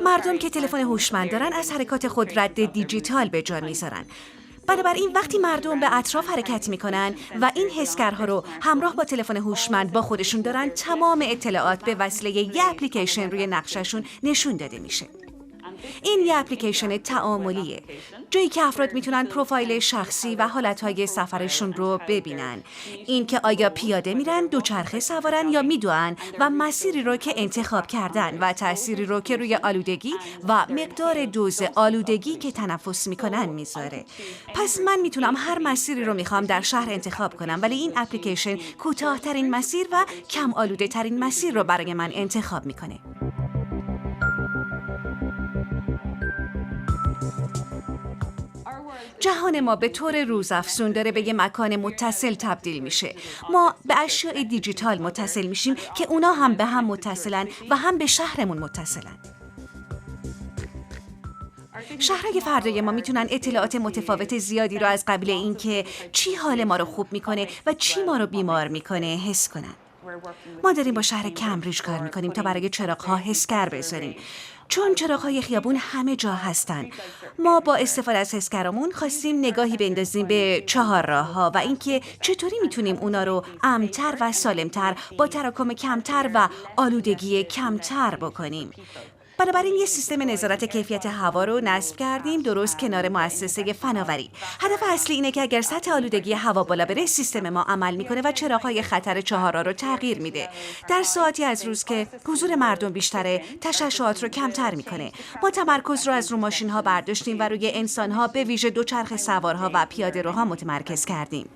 مردم که تلفن هوشمند دارن از حرکات خود رد دیجیتال به جا می‌ذارن. بنابراین وقتی مردم به اطراف حرکت میکنن و این حسگرها رو همراه با تلفن هوشمند با خودشون دارن، تمام اطلاعات به وسیله یه اپلیکیشن روی نقششون نشون داده میشه. این یه اپلیکیشن تعاملیه، جایی که افراد میتونن پروفایل شخصی و حالتهای سفرشون رو ببینن. این که آیا پیاده میرن، دوچرخه سوارن یا میدوئن و مسیری رو که انتخاب کردن و تأثیری رو که روی آلودگی و مقدار دوز آلودگی که تنفس میکنن میذاره. پس من میتونم هر مسیری رو میخوام در شهر انتخاب کنم، ولی این اپلیکیشن کوتاه‌ترین مسیر و کم آلوده ترین مسیر رو برای من انتخاب میکنه. جهان ما به طور روزافزون داره به یه مکان متصل تبدیل میشه. ما به اشیاء دیجیتال متصل میشیم که اونا هم به هم متصلن و هم به شهرمون متصلن. شهرهای فردای ما میتونن اطلاعات متفاوت زیادی رو از قبیل این که چی حال ما رو خوب میکنه و چی ما رو بیمار میکنه حس کنن. ما داریم با شهر کمبریج کار میکنیم تا برای چراغ‌ها حسگر بذاریم، چون چراغ‌های خیابون همه جا هستن. ما با استفاده از حسگرامون خواستیم نگاهی بندازیم به چهارراه‌ها و اینکه چطوری میتونیم اونا رو امن‌تر و سالم‌تر با تراکم کمتر و آلودگی کمتر بکنیم. بنابراین یه سیستم نظارت کیفیت هوا رو نصب کردیم درست کنار مؤسسه فناوری. هدف اصلی اینه که اگر سطح آلودگی هوا بالا بره، سیستم ما عمل میکنه و چراغ‌های خطر چهارراه رو تغییر میده. در ساعتی از روز که حضور مردم بیشتره، تشعشعات رو کمتر میکنه. ما تمرکز رو از رو ماشین‌ها برداشتیم و روی انسان‌ها، به ویژه دوچرخه سوارها و پیاده‌روها متمرکز کردیم.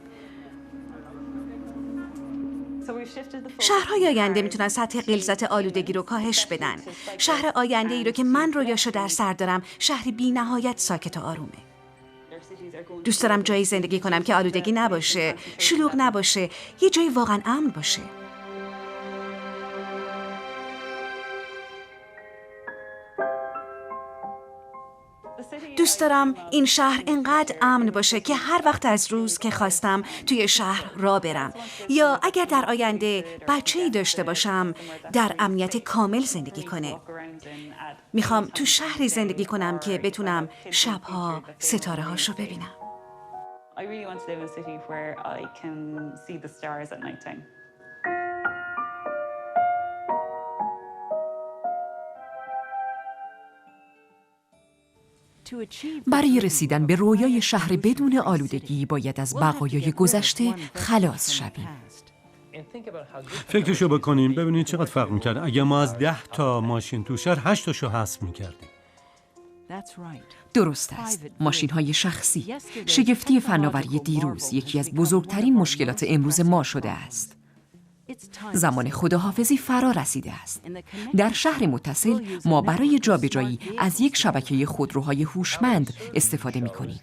شهرهای آینده میتونن سطح غلظت آلودگی رو کاهش بدن. شهر آینده ای رو که من رویاشو در سر دارم، شهری بی نهایت ساکت و آرومه. دوست دارم جایی زندگی کنم که آلودگی نباشه، شلوغ نباشه، یه جایی واقعا امن باشه. دوست دارم این شهر اینقدر امن باشه که هر وقت از روز که خواستم توی شهر راه برم، یا اگر در آینده بچه‌ای داشته باشم در امنیت کامل زندگی کنه. میخوام تو شهری زندگی کنم که بتونم شبها ستاره هاشو ببینم. برای رسیدن به رویای شهر بدون آلودگی باید از بقایای گذشته خلاص شویم. فکرشو بکنیم ببینید چقدر فرق میکرد اگه ما از 10 تا ماشین تو شهر 8 تاشو حذف میکردیم. درست است. ماشین‌های شخصی، شگفتی فناوری دیروز، یکی از بزرگترین مشکلات امروز ما شده است. زمان خداحافظی فرا رسیده است. در شهر متصل ما برای جابجایی از یک شبکه خودروهای هوشمند استفاده می‌کنیم.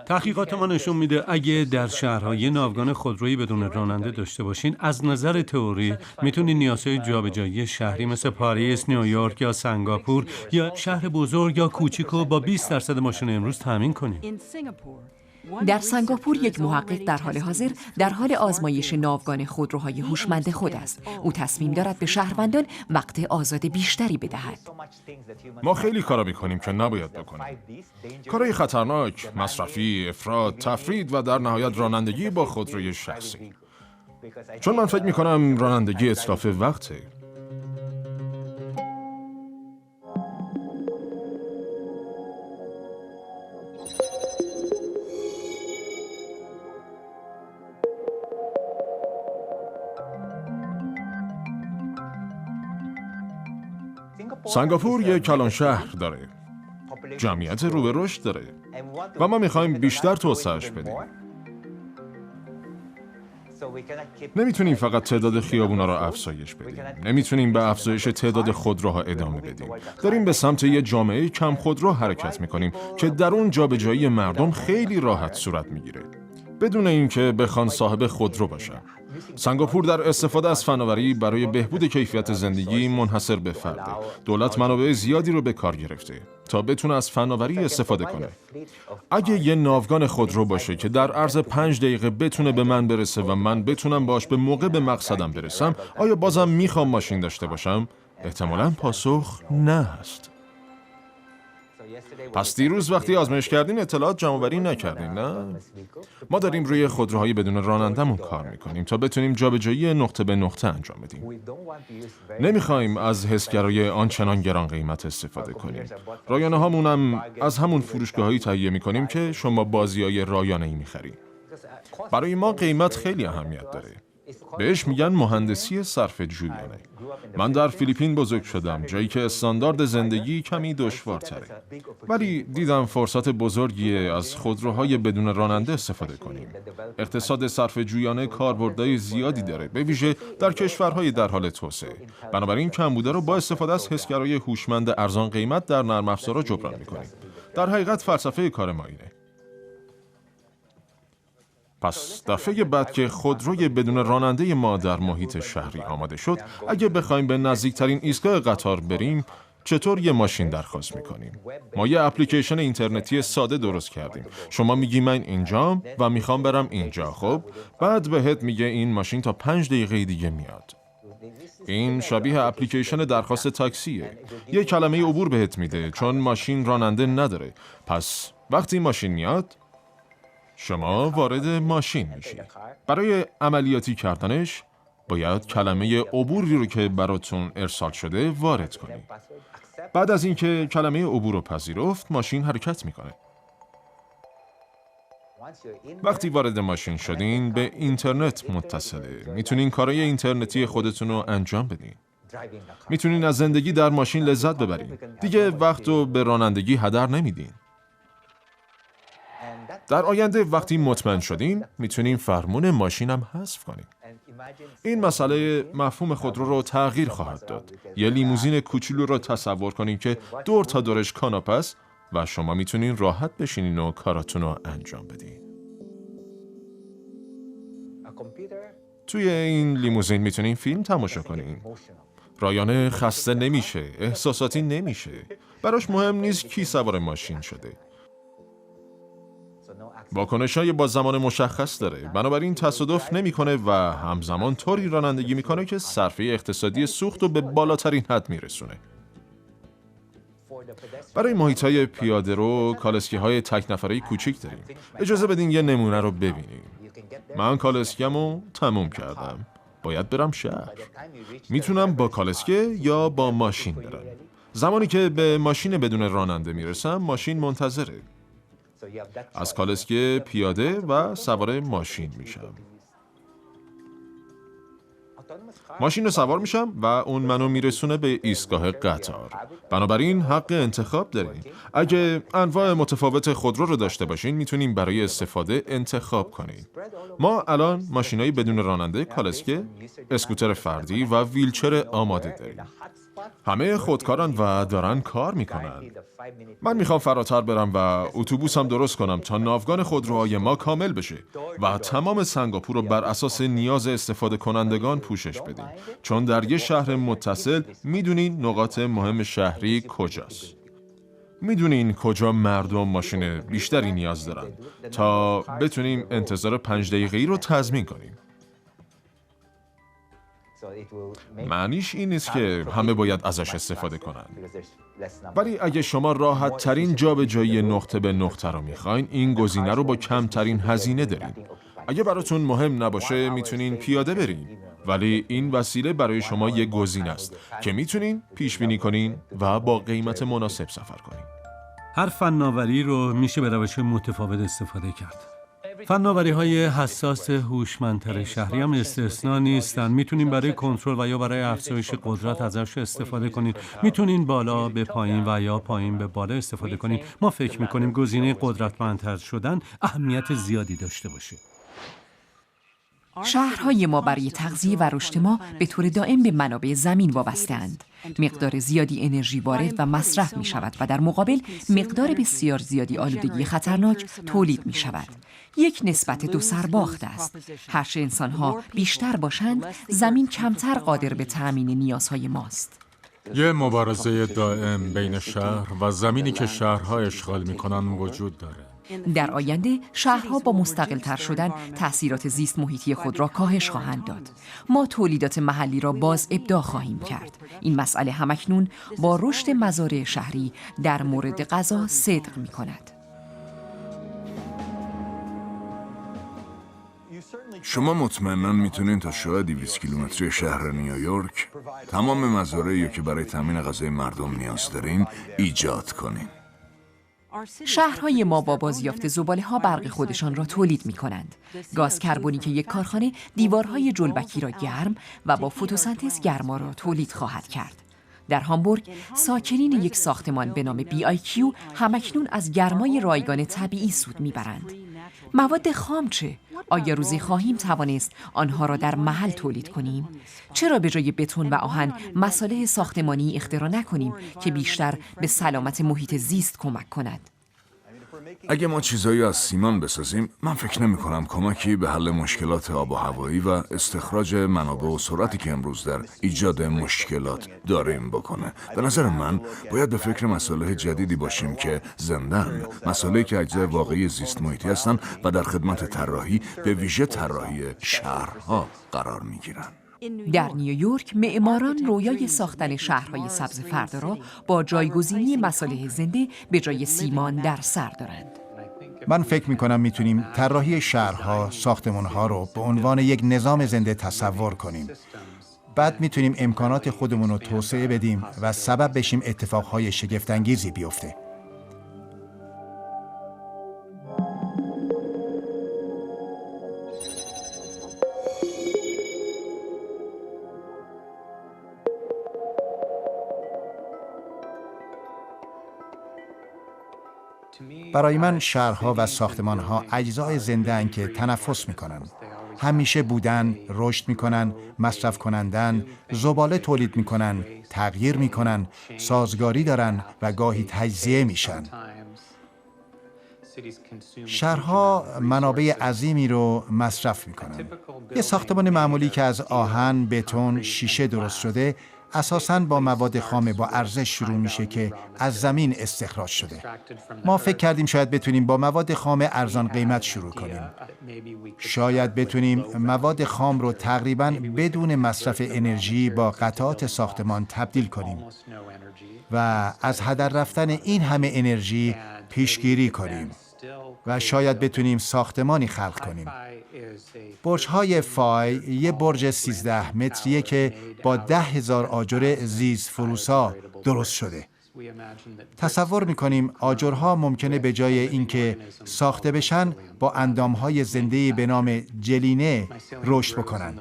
تحقیقات ما نشون میده اگه در شهرهای ناوگان خودرویی بدون راننده داشته باشین، از نظر تئوری میتونین نیازهای جابجایی شهری مثل پاریس، نیویورک یا سنگاپور یا شهر بزرگ یا کوچیک رو با 20% ماشین امروز تامین کنین. در سنگاپور یک محقق در حال حاضر در حال آزمایش ناوگان خودروهای هوشمند خود است. او تصمیم دارد به شهروندان وقت آزاد بیشتری بدهد. ما خیلی کارا میکنیم که نباید بکنیم. کارهای خطرناک، مصرفی، افراط، تفرید و در نهایت رانندگی با خودروی شخصی. چون من فکر میکنم رانندگی اتلاف وقته. سنگاپور یک کلان شهر داره، جمعیت رو به رشد داره و ما میخوایم بیشتر توسعهش بدیم. نمیتونیم فقط تعداد خیابونا رو افزایش بدیم، نمیتونیم به افزایش تعداد خودروها ادامه بدیم. داریم به سمت یه جامعه کم خودرو حرکت میکنیم که در اون جابجایی مردم خیلی راحت صورت میگیره، بدون اینکه بخوان صاحب خودرو باشن. سنگاپور در استفاده از فناوری برای بهبود کیفیت زندگی منحصر به فرده. دولت منابع زیادی رو به کار گرفته تا بتونه از فناوری استفاده کنه. اگه یه ناوگان خودرو باشه که در عرض 5 دقیقه بتونه به من برسه و من بتونم باش به موقع به مقصدم برسم، آیا بازم میخوام ماشین داشته باشم؟ احتمالاً پاسخ نه است. پس دیروز وقتی آزمایش کردین اطلاعات جمع‌آوری نکردین، نه؟ ما داریم روی خودروهای بدون رانندمون کار میکنیم تا بتونیم جابجایی نقطه به نقطه انجام بدیم. نمیخوایم از حسگرای آنچنان گران قیمت استفاده کنیم. رایانه هامون هم از همون فروشگاهایی تهیه میکنیم که شما بازیای رایانه‌ای میخرید. برای ما قیمت خیلی اهمیت داره. بهش میگن مهندسی صرفه جویانه. من در فیلیپین بزرگ شدم، جایی که استاندارد زندگی کمی دشوارتره. ولی دیدم فرصت بزرگیه از خودروهای بدون راننده استفاده کنیم. اقتصاد صرفه جویانه کاربردهای زیادی داره، به ویژه در کشورهای در حال توسعه. بنابراین کمبوده رو با استفاده از حسگرای هوشمند ارزان قیمت در نرم افزارها جبران میکنیم. در حقیقت فلسفه کار ما اینه. پس دفعه بعد که خودروی بدون راننده ما در محیط شهری آماده شد، اگه بخوایم به نزدیکترین ایستگاه قطار بریم، چطور یه ماشین درخواست میکنیم؟ ما یه اپلیکیشن اینترنتی ساده درست کردیم. شما میگی من اینجام و میخوام برم اینجا، خب؟ بعد بهت میگه این ماشین تا 5 دقیقه دیگه میاد. این شبیه اپلیکیشن درخواست تاکسیه. یه کلمه عبور بهت میده چون ماشین راننده نداره. پس وقتی ماشین میاد، شما وارد ماشین میشید. برای عملیاتی کردنش باید کلمه عبوری رو که براتون ارسال شده وارد کنید. بعد از اینکه کلمه عبور رو پذیرفت، ماشین حرکت میکنه. وقتی وارد ماشین شدین به اینترنت متصله. میتونین کارهای اینترنتی خودتون رو انجام بدین. میتونین از زندگی در ماشین لذت ببرین. دیگه وقت رو به رانندگی هدر نمیدین. در آینده وقتی مطمئن شدین میتونین فرمون ماشینم حذف کنین. این مسئله مفهوم خودرو رو تغییر خواهد داد. یه لیموزین کوچولو رو تصور کنین که دور تا دورش کاناپه است و شما میتونین راحت بشینین و کاراتون رو انجام بدین. توی این لیموزین میتونین فیلم تماشا کنین. رایانه خسته نمیشه، احساساتی نمیشه. براش مهم نیست کی سوار ماشین شده. واکنش‌های با زمان مشخص داره، بنابراین تصادف نمی‌کنه و همزمان طوری رانندگی می‌کنه که صرفه اقتصادی سوخت رو به بالاترین حد میرسونه. برای محیط‌های پیاده رو کالسکی‌های تک نفره کوچیک داریم. اجازه بدین یه نمونه رو ببینیم. من کالسکی‌مو تموم کردم. باید برم شهر. میتونم با کالسکه یا با ماشین برم. زمانی که به ماشین بدون راننده میرسم، ماشین منتظره. از کالسکه پیاده و سوار ماشین میشم. ماشین رو سوار میشم و اون منو میرسونه به ایستگاه قطار. بنابراین حق انتخاب دارین. اگه انواع متفاوت خودرو رو داشته باشین میتونین برای استفاده انتخاب کنین. ما الان ماشینای بدون راننده، کالسکه، اسکوتر فردی و ویلچر آماده داریم. همه خودکارن و دارن کار میکنن. من میخوام فراتر برم و اتوبوسم درست کنم تا ناوگان خودروهای ما کامل بشه و تمام سنگاپور رو بر اساس نیاز استفاده کنندگان پوشش بدیم. چون در یه شهر متصل میدونین نقاط مهم شهری کجاست. میدونین کجا مردم ماشین بیشتری نیاز دارن تا بتونیم انتظار 5 دقیقه‌ای رو تضمین کنیم. معنیش این نیست که همه باید ازش استفاده کنن. ولی اگه شما راحت ترین جابجایی نقطه به نقطه رو میخواین، این گزینه رو با کمترین هزینه دارین. اگه براتون مهم نباشه میتونین پیاده برین. ولی این وسیله برای شما یک گزینه است که میتونین پیش بینی کنین و با قیمت مناسب سفر کنین. هر فناوری رو میشه به روش متفاوت استفاده کرد. فناوری‌های حساس هوشمندتر شهری هم استثنا نیستن. میتونین برای کنترل و یا برای افزایش قدرت ازش استفاده کنین. میتونین بالا به پایین و یا پایین به بالا استفاده کنین. ما فکر میکنیم گزینه قدرتمندتر شدن اهمیت زیادی داشته باشه. شهرهای ما برای تغذیه و رشد ما به طور دائم به منابع زمین وابسته‌اند. مقدار زیادی انرژی وارد و مصرف می شود و در مقابل مقدار بسیار زیادی آلودگی خطرناک تولید می شود. یک نسبت دو سرباخت است. هرچه انسان‌ها بیشتر باشند، زمین کمتر قادر به تأمین نیازهای ماست. یه مبارزه دائم بین شهر و زمینی که شهرها اشغال میکنن وجود داره. در آینده شهرها با مستقل‌تر شدن تأثیرات زیست محیطی خود را کاهش خواهند داد. ما تولیدات محلی را باز ابداع خواهیم کرد. این مسئله همکنون با رشد مزارع شهری در مورد غذا صدق می‌کند. شما مطمئناً میتونین تا شاید 200 کیلومتری شهر نیویورک تمام مزارعی که برای تامین غذای مردم نیاز دارین ایجاد کنین. شهرهای ما با بازیافت زباله‌ها برق خودشان را تولید می‌کنند. گاز کربونیک یک کارخانه دیوارهای جلبکی را گرم و با فتوسنتز گرما را تولید خواهد کرد. در هامبورگ ساکنین یک ساختمان به نام BIQ همکنون از گرمای رایگان طبیعی سود می‌برند. مواد خام چه؟ آیا روزی خواهیم توانست آنها را در محل تولید کنیم؟ چرا به جای بتون و آهن مصالح ساختمانی اختراع نکنیم که بیشتر به سلامت محیط زیست کمک کند؟ اگه ما چیزایی از سیمان بسازیم، من فکر نمی کنم کمکی به حل مشکلات آب و هوایی و استخراج منابع و سرعتی که امروز در ایجاد مشکلات داریم بکنه. به نظر من باید به فکر مصالح جدیدی باشیم که زندن، مصالحی که اجزای واقعی زیست محیطی هستن و در خدمت طراحی، به ویژه طراحی شهرها قرار می گیرن. در نیویورک معماران رویای ساختن شهرهای سبز فردا را با جایگزینی مصالح زنده به جای سیمان در سر دارند. من فکر می‌کنم میتونیم طراحی شهرها، ساختمان‌ها رو به عنوان یک نظام زنده تصور کنیم. بعد میتونیم امکانات خودمون رو توسعه بدیم و سبب بشیم اتفاقهای شگفت‌انگیزی بیفته. برای من شهرها و ساختمانها اجزای زنده اند که تنفس میکنن. همیشه بودن، رشد میکنن، مصرف کنندن، زباله تولید میکنن، تغییر میکنن، سازگاری دارن و گاهی تجزیه میشن. شهرها منابع عظیمی رو مصرف میکنن. یه ساختمان معمولی که از آهن، بتون، شیشه درست شده اساساً با مواد خام با ارزش شروع میشه که از زمین استخراج شده. ما فکر کردیم شاید بتونیم با مواد خام ارزان قیمت شروع کنیم. شاید بتونیم مواد خام رو تقریباً بدون مصرف انرژی با قطعات ساختمان تبدیل کنیم و از هدر رفتن این همه انرژی پیشگیری کنیم و شاید بتونیم ساختمانی خلق کنیم. برج‌های فای یه برج 13 متریه که با 10,000 آجر زیست فروسا درست شده. تصور می‌کنیم آجرها ممکنه به جای اینکه ساخته بشن با اندام‌های زنده‌ای به نام جلینه رشد بکنن.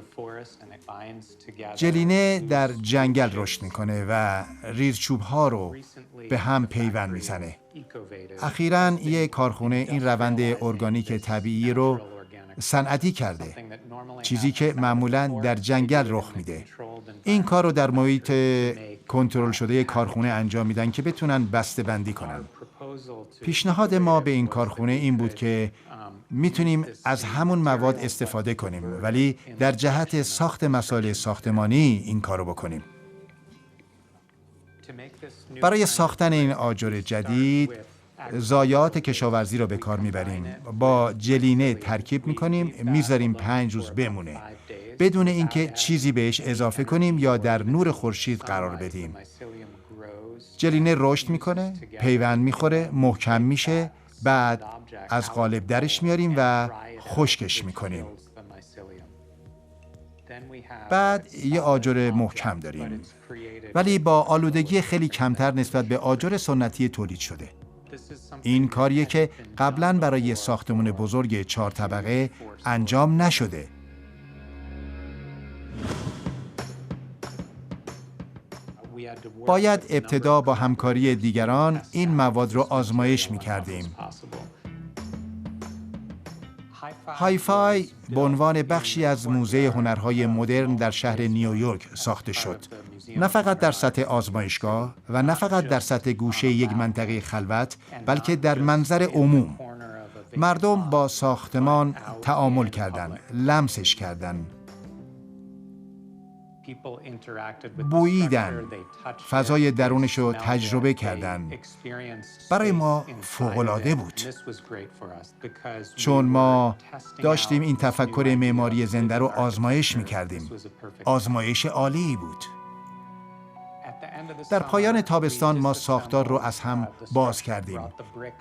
جلینه در جنگل رشد می‌کنه و ریزچوب‌ها رو به هم پیوند می‌زنه. اخیراً یک کارخونه این روند ارگانیک طبیعی رو صنعتی کرده، چیزی که معمولاً در جنگل رخ میده. این کار رو در محیط کنترل شده کارخونه انجام میدن که بتونن بسته بندی کنن. پیشنهاد ما به این کارخونه این بود که میتونیم از همون مواد استفاده کنیم ولی در جهت ساخت مصالح ساختمانی این کارو بکنیم. برای ساختن این آجر جدید ضایعات کشاورزی رو به کار میبریم. با جلینه ترکیب میکنیم، میذاریم 5 روز بمونه بدون اینکه چیزی بهش اضافه کنیم یا در نور خورشید قرار بدیم. جلینه رشد میکنه، پیوند میخوره، محکم میشه، بعد از قالب درش میاریم و خشکش میکنیم. بعد یه آجر محکم داریم ولی با آلودگی خیلی کمتر نسبت به آجر سنتی تولید شده. این کاریه که قبلاً برای ساختمان بزرگ 4 طبقه انجام نشده. باید ابتدا با همکاری دیگران این مواد رو آزمایش می‌کردیم. هایفای به عنوان بخشی از موزه هنرهای مدرن در شهر نیویورک ساخته شد. نه فقط در سطح آزمایشگاه و نه فقط در سطح گوشه یک منطقه خلوت، بلکه در منظر عموم. مردم با ساختمان تعامل کردند، لمسش کردند، بوییدن، فضای درونش رو تجربه کردن. برای ما فوق‌العاده بود، چون ما داشتیم این تفکر معماری زنده رو آزمایش می‌کردیم. آزمایش عالی بود. در پایان تابستان ما ساختار رو از هم باز کردیم.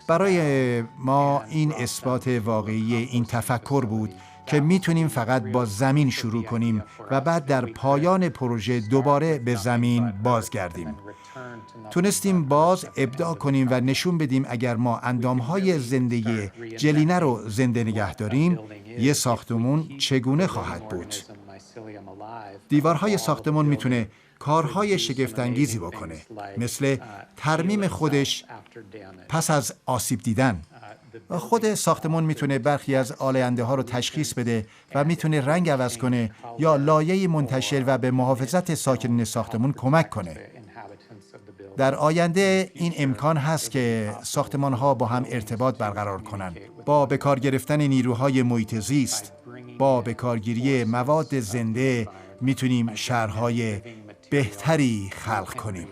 برای ما این اثبات واقعی این تفکر بود که میتونیم فقط با زمین شروع کنیم و بعد در پایان پروژه دوباره به زمین بازگردیم. تونستیم باز ابداع کنیم و نشون بدیم اگر ما اندامهای زنده جلینه رو زنده نگه داریم، یه ساختمون چگونه خواهد بود. دیوارهای ساختمون میتونه کارهای شگفت‌انگیزی بکنه، مثل ترمیم خودش پس از آسیب دیدن. خود ساختمون میتونه برخی از آلاینده ها رو تشخیص بده و میتونه رنگ عوض کنه یا لایه منتشر و به محافظت ساکنین ساختمون کمک کنه. در آینده این امکان هست که ساختمان ها با هم ارتباط برقرار کنن. با به کار گرفتن نیروهای محیط زیست، با به کارگیری مواد زنده میتونیم شهرهای بهتری خلق کنیم.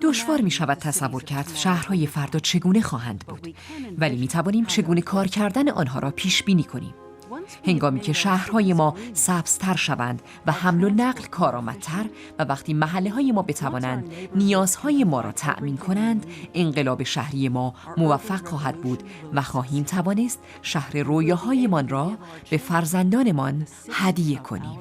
دشوار می شود تصور کرد شهرهای فردا چگونه خواهند بود، ولی می توانیم چگونه کار کردن آنها را پیش بینی کنیم. هنگامی که شهرهای ما سبزتر شوند و حمل و نقل کارآمدتر و وقتی محله‌های ما بتوانند نیازهای ما را تأمین کنند، انقلاب شهری ما موفق خواهد بود و خواهیم توانست شهر رویاهایمان را به فرزندانمان هدیه کنیم.